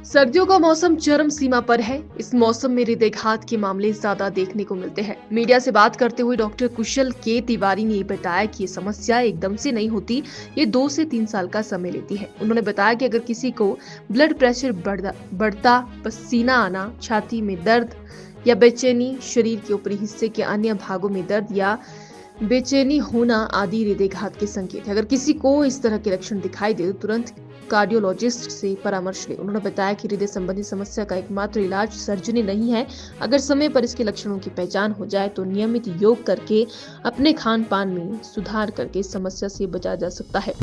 सर्दियों का मौसम चरम सीमा पर है। इस मौसम में हृदयघात के मामले ज्यादा देखने को मिलते हैं। मीडिया से बात करते हुए डॉक्टर कुशल के तिवारी ने बताया कि ये समस्या एकदम से नहीं होती, ये 2 से 3 साल का समय लेती है। उन्होंने बताया कि अगर किसी को ब्लड प्रेशर बढ़ता, पसीना आना, छाती में दर्द या बेचैनी, शरीर के ऊपरी हिस्से के अन्य भागों में दर्द या बेचैनी होना आदि हृदयघात के संकेत है। अगर किसी को इस तरह के लक्षण दिखाई दे तो तुरंत कार्डियोलॉजिस्ट से परामर्श लें। उन्होंने बताया कि हृदय संबंधी समस्या का एकमात्र इलाज सर्जरी नहीं है। अगर समय पर इसके लक्षणों की पहचान हो जाए तो नियमित योग करके अपने खान पान में सुधार करके इस समस्या से बचा जा सकता है।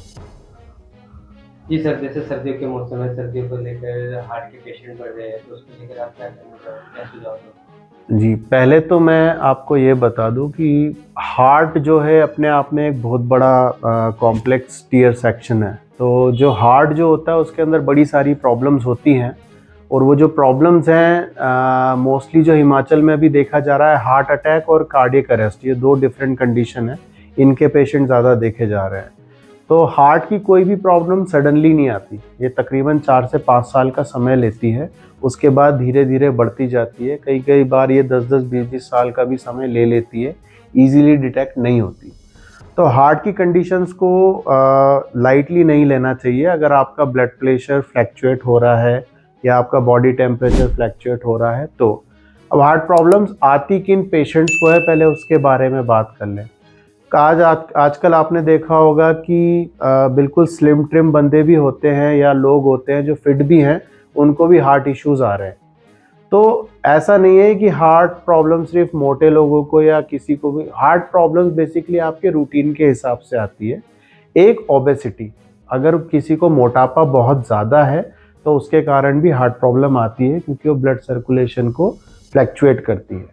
जी सर, जैसे सर्दियों के मौसम में सर्दियों को लेकर हार्ट के पेशेंट बढ़ रहे हैं, तो उसको लेकर आप क्या कहना चाहोगे, क्या सुझाव दोगे? जी, पहले तो मैं आपको ये बता दूं कि हार्ट जो है अपने आप में एक बहुत बड़ा कॉम्प्लेक्स टीयर सेक्शन है। तो जो हार्ट जो होता है उसके अंदर बड़ी सारी प्रॉब्लम्स होती हैं, और वो जो प्रॉब्लम्स हैं मोस्टली जो हिमाचल में अभी देखा जा रहा है, हार्ट अटैक और कार्डियक अरेस्ट, ये 2 डिफरेंट कंडीशन है, इनके पेशेंट ज़्यादा देखे जा रहे हैं। तो हार्ट की कोई भी प्रॉब्लम सडनली नहीं आती, ये तकरीबन 4 से 5 साल का समय लेती है। उसके बाद धीरे धीरे बढ़ती जाती है, कई कई बार ये 10-10, 20-20 साल का भी समय ले लेती है, ईजीली डिटेक्ट नहीं होती। तो हार्ट की कंडीशंस को लाइटली नहीं लेना चाहिए। अगर आपका ब्लड प्रेशर फ्लैक्चुएट हो रहा है या आपका बॉडी टेम्परेचर फ्लैक्चुएट हो रहा है, तो अब हार्ट प्रॉब्लम्स आती किन पेशेंट्स को है, पहले उसके बारे में बात कर लें। आजकल आपने देखा होगा कि बिल्कुल स्लिम ट्रिम बंदे भी होते हैं या लोग होते हैं जो फिट भी हैं, उनको भी हार्ट इश्यूज आ रहे हैं। तो ऐसा नहीं है कि हार्ट प्रॉब्लम सिर्फ मोटे लोगों को या किसी को भी, हार्ट प्रॉब्लम्स बेसिकली आपके रूटीन के हिसाब से आती है। एक ओबेसिटी, अगर किसी को मोटापा बहुत ज़्यादा है तो उसके कारण भी हार्ट प्रॉब्लम आती है, क्योंकि वो ब्लड सर्कुलेशन को फ्लैक्चुएट करती है।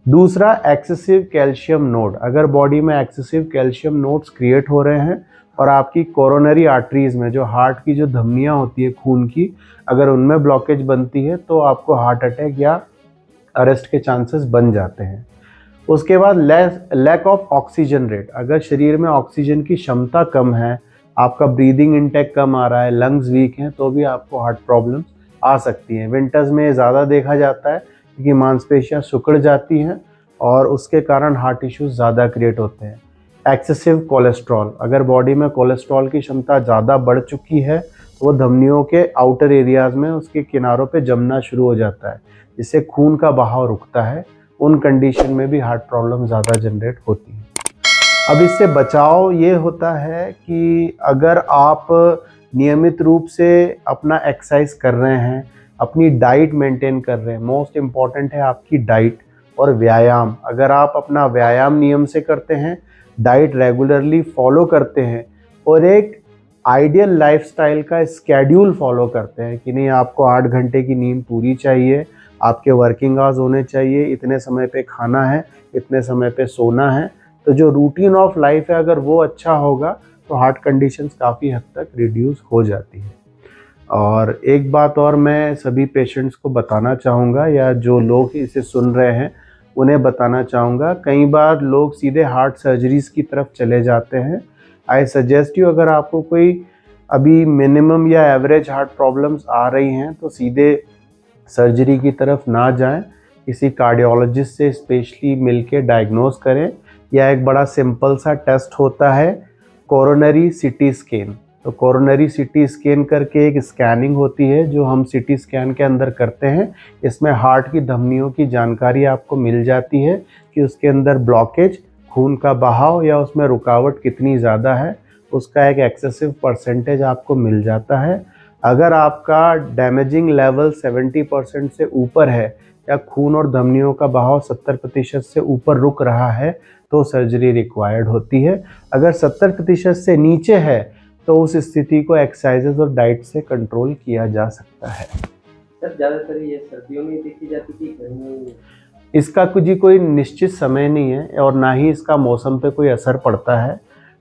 दूसरा, एक्सेसिव कैल्शियम नोड, अगर बॉडी में एक्सेसिव कैल्शियम नोड्स क्रिएट हो रहे हैं और आपकी कोरोनरी आर्टरीज में, जो हार्ट की जो धमनियाँ होती है खून की, अगर उनमें ब्लॉकेज बनती है तो आपको हार्ट अटैक या अरेस्ट के चांसेस बन जाते हैं। उसके बाद लैक ऑफ ऑक्सीजन रेट, अगर शरीर में ऑक्सीजन की क्षमता कम है, आपका ब्रीदिंग इनटेक कम आ रहा है, लंग्स वीक हैं, तो भी आपको हार्ट प्रॉब्लम्स आ सकती हैं। विंटर्स में ज़्यादा देखा जाता है क्योंकि मांसपेशियां सिकुड़ जाती हैं और उसके कारण हार्ट इश्यूज ज़्यादा क्रिएट होते हैं। एक्सेसिव कोलेस्ट्रॉल, अगर बॉडी में कोलेस्ट्रॉल की क्षमता ज़्यादा बढ़ चुकी है तो वो धमनियों के आउटर एरियाज़ में, उसके किनारों पे जमना शुरू हो जाता है, जिससे खून का बहाव रुकता है। उन कंडीशन में भी हार्ट प्रॉब्लम ज़्यादा जनरेट होती है। अब इससे बचाव ये होता है कि अगर आप नियमित रूप से अपना एक्सरसाइज कर रहे हैं, अपनी डाइट मेंटेन कर रहे हैं, मोस्ट इम्पॉर्टेंट है आपकी डाइट और व्यायाम। अगर आप अपना व्यायाम नियम से करते हैं, डाइट रेगुलरली फॉलो करते हैं और एक आइडियल लाइफस्टाइल का स्केड्यूल फॉलो करते हैं कि नहीं, आपको 8 घंटे की नींद पूरी चाहिए, आपके वर्किंग आवर्स होने चाहिए, इतने समय पे खाना है, इतने समय पे सोना है, तो जो रूटीन ऑफ लाइफ है अगर वो अच्छा होगा तो हार्ट कंडीशंस काफ़ी हद तक रिड्यूस हो जाती है। और एक बात और मैं सभी पेशेंट्स को बताना चाहूँगा, या जो लोग इसे सुन रहे हैं उन्हें बताना चाहूँगा, कई बार लोग सीधे हार्ट सर्जरीज़ की तरफ चले जाते हैं। आई सजेस्ट यू, अगर आपको कोई अभी मिनिमम या एवरेज हार्ट प्रॉब्लम्स आ रही हैं तो सीधे सर्जरी की तरफ ना जाएं, किसी कार्डियोलॉजिस्ट से स्पेशली मिलके डायग्नोज करें। या एक बड़ा सिंपल सा टेस्ट होता है कोरोनरी सिटी स्कैन। तो कोरोनरी सिटी स्कैन करके एक स्कैनिंग होती है जो हम सिटी स्कैन के अंदर करते हैं। इसमें हार्ट की धमनियों की जानकारी आपको मिल जाती है कि उसके अंदर ब्लॉकेज, खून का बहाव या उसमें रुकावट कितनी ज़्यादा है, उसका एक एक्सेसिव परसेंटेज आपको मिल जाता है। अगर आपका डैमेजिंग लेवल 70% से ऊपर है या खून और धमनियों का बहाव 70% से ऊपर रुक रहा है तो सर्जरी रिक्वायर्ड होती है। अगर 70% से नीचे है तो उस स्थिति को एक्सरसाइजेज और डाइट से कंट्रोल किया जा सकता है। सर, ज़्यादातर ये सर्दियों में देखी जाती थी, गर्मियों में? इसका कोई निश्चित समय नहीं है और ना ही इसका मौसम पे कोई असर पड़ता है।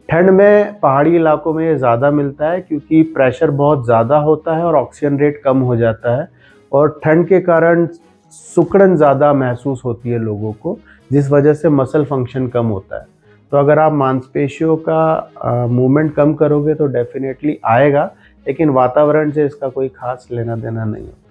ठंड में पहाड़ी इलाकों में ये ज़्यादा मिलता है क्योंकि प्रेशर बहुत ज़्यादा होता है और ऑक्सीजन रेट कम हो जाता है, और ठंड के कारण सिकुड़न ज़्यादा महसूस होती है लोगों को, जिस वजह से मसल फंक्शन कम होता है। तो अगर आप मांसपेशियों का मूवमेंट कम करोगे तो डेफिनेटली आएगा, लेकिन वातावरण से इसका कोई खास लेना देना नहीं होता।